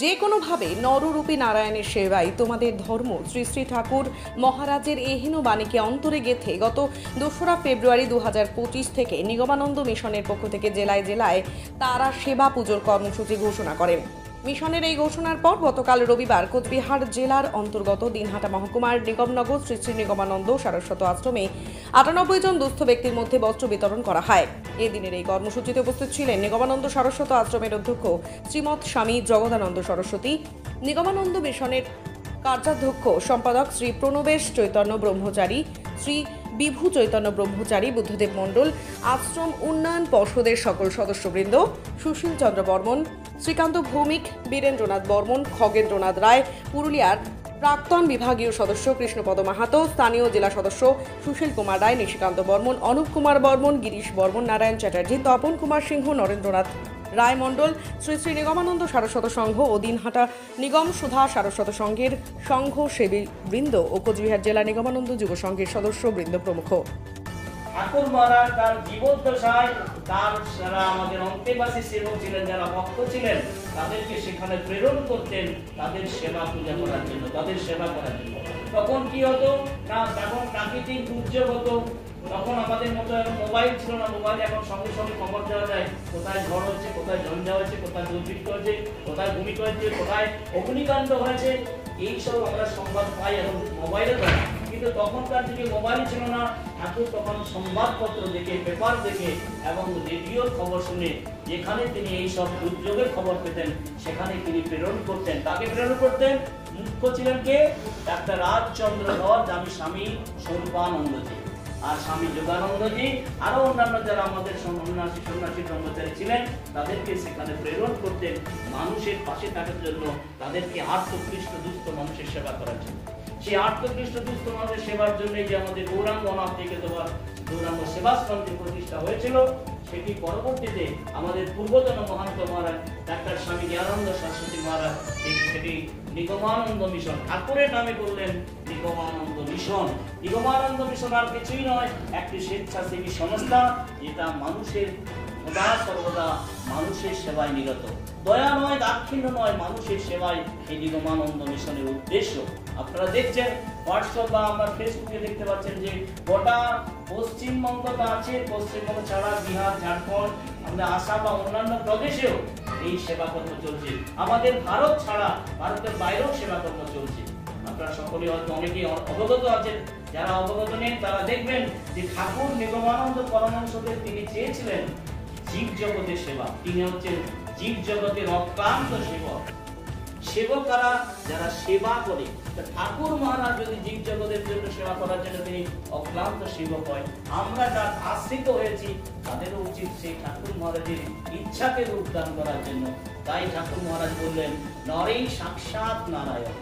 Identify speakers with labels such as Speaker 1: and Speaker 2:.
Speaker 1: যে কোনোভাবে নররূপী নারায়ণের সেবায় তোমাদের ধর্ম। শ্রী শ্রী ঠাকুর মহারাজের এহেন বাণীকে অন্তরে গেঁথে গত 2রা ফেব্রুয়ারি 2025 থেকে নিগমানন্দ মিশনের পক্ষ থেকে জেলায় জেলায় তারা সেবা পুজোর কর্মসূচি ঘোষণা করেন। মিশনের এই ঘোষণার পর গতকাল রবিবার কোচবিহার জেলার অন্তর্গত দিনহাটা মহকুমার নিগমনগর শ্রী শ্রী নিগমানন্দ সারস্বত আশ্রমে 98 জন দুস্থ ব্যক্তির মধ্যে বস্ত্র বিতরণ করা হয়। এদিনের এই কর্মসূচিতে উপস্থিত ছিলেন নিগমানন্দ সারস্বত আশ্রমের অধ্যক্ষ শ্রীমৎ স্বামী জগদানন্দ সরস্বতী, নিগমানন্দ মিশনের কার্যাধ্যক্ষ সম্পাদক শ্রী প্রণবেশ চৈতন্য ব্রহ্মচারী, শ্রী বিভু চৈতন্য ব্রহ্মচারী, বুদ্ধদেব মণ্ডল, আশ্রম উন্নয়ন পর্ষদের সকল সদস্যবৃন্দ, সুশীল চন্দ্র বর্মন, শ্রীকান্ত ভৌমিক, বীরেন্দ্রনাথ বর্মন, খগেন্দ্রনাথ রায়, পুরুলিয়ার প্রাক্তন বিভাগীয় সদস্য কৃষ্ণপদ মাহাতো, স্থানীয় জেলা সদস্য সুশীল কুমার রায়, নিশিকান্ত বর্মন, অনুপ কুমার বর্মন, গিরিশ বর্মন, নারায়ণ চ্যাটার্জি, তপন কুমার সিংহ, নরেন্দ্রনাথ রায় মণ্ডল, শ্রী শ্রী নিগমানন্দ সারস্বত সংঘ ও দিনহাটা নিগম সুধা সারস্বত সংঘের সংঘ সেবী বৃন্দ ও কোচবিহার জেলা নিগমানন্দ যুব সংঘের সদস্য বৃন্দ প্রমুখ।
Speaker 2: ঠাকুর মহারাজ তার জীবদ্দশায় তার যারা আমাদের অন্তেবাসী সেবক ছিলেন, যারা ভক্ত ছিলেন, তাদেরকে সেখানে প্রেরণ করতেন তাদের সেবা পূজা করার জন্য, তাদের সেবা করার জন্য। তখন কি হতো না, তখন প্রাকৃতিক দুর্যোগ হতো, তখন আমাদের মতো মোবাইল ছিল না। মোবাইল এখন সঙ্গে সঙ্গে খবর দেওয়া যায়, কোথায় ঝড় হচ্ছে, কোথায় ঝঞ্ঝা হয়েছে, কোথায় দুর্ভিক্ষ হয়েছে, কোথায় ভূমিকম্প হয়েছে, কোথায় অগ্নিকাণ্ড হয়েছে, এইসব আমরা সংবাদ পাই এখন মোবাইলের দ্বারা। কিন্তু তখনকার যুগে মোবাইল ছিল না। ঠাকুর তখন সংবাদপত্র দেখে, পেপার দেখে এবং রেডিওর খবর শুনে যেখানে তিনি এই সব দুর্যোগের খবর পেতেন সেখানে তিনি প্রেরণ করতেন। তাকে প্রেরণ করতেন মুখ্য ছিলেন কে? ডাক্তার রাজচন্দ্র ধর, আমি স্বামী স্বরূপানন্দজি আর স্বামী যোগানন্দজি, আরো অন্যান্য যারা আমাদের সন্ন্যাসী ব্রহ্মচারী ছিলেন, তাদেরকে সেখানে প্রেরণ করতেন মানুষের পাশে থাকার জন্য, তাদেরকে আর্তক্লিষ্ট দুস্থ মানুষের সেবা করার জন্য। সেই আর্তক্লিষ্ট দুস্থ মানুষের সেবার জন্য যে আমাদের গৌরাঙ্গ অনাথ থেকে তোমার গৌরাঙ্গ সেবাশ্রম যে প্রতিষ্ঠা হয়েছিল, সেটি পরবর্তীতে আমাদের পূর্বতন মহান্ত মহারাজ ডাক্তার স্বামী জ্ঞানানন্দ সরস্বতী মহারাজ সেটি নিগমানন্দ মিশন ঠাকুরের নামে করলেন নিগমানন্দ মিশন। নিগমানন্দ মিশন আর কিছুই নয়, একটি স্বেচ্ছাসেবী সংস্থা যেটা মানুষের সদা সর্বদা মানুষের সেবায় নিরত। দয়া নয়, দাক্ষিণ্য নয়, মানুষের সেবায় এই নিগমানন্দ মিশনের উদ্দেশ্য। আপনারা দেখছেন হোয়াটসঅ্যাপ বা আমরা ফেসবুকে দেখতে পাচ্ছেন যে গোটা পশ্চিমবঙ্গটা আছে, পশ্চিমবঙ্গ ছাড়া বিহার, ঝাড়খণ্ড, আমাদের আসাম বা অন্যান্য প্রদেশেও এই সেবা কর্ম চলছে। আমাদের ভারত ছাড়া ভারতের বাইরেও সেবা কর্ম চলছে। আপনারা সকলে হয়তো অনেকেই অবগত আছেন, যারা অবগত নেন তারা দেখবেন যে ঠাকুর নিগমানন্দ পরমহংসদেব তিনি চেয়েছিলেন জীব জগতের সেবা। তিনি হচ্ছেন জীব জগতের অক্লান্ত সেবক। সেবকারা যারা সেবা করে, ঠাকুর মহারাজ যদি জীব জগতের জন্য সেবা করার জন্য তিনি অক্লান্ত সেবক হয়, আমরা যারা আশ্রিত হয়েছি তাদেরও উচিত সেই ঠাকুর মহারাজের ইচ্ছাকে রূপদান করার জন্য। তাই ঠাকুর মহারাজ বললেন, নরেই সাক্ষাৎ নারায়ণ।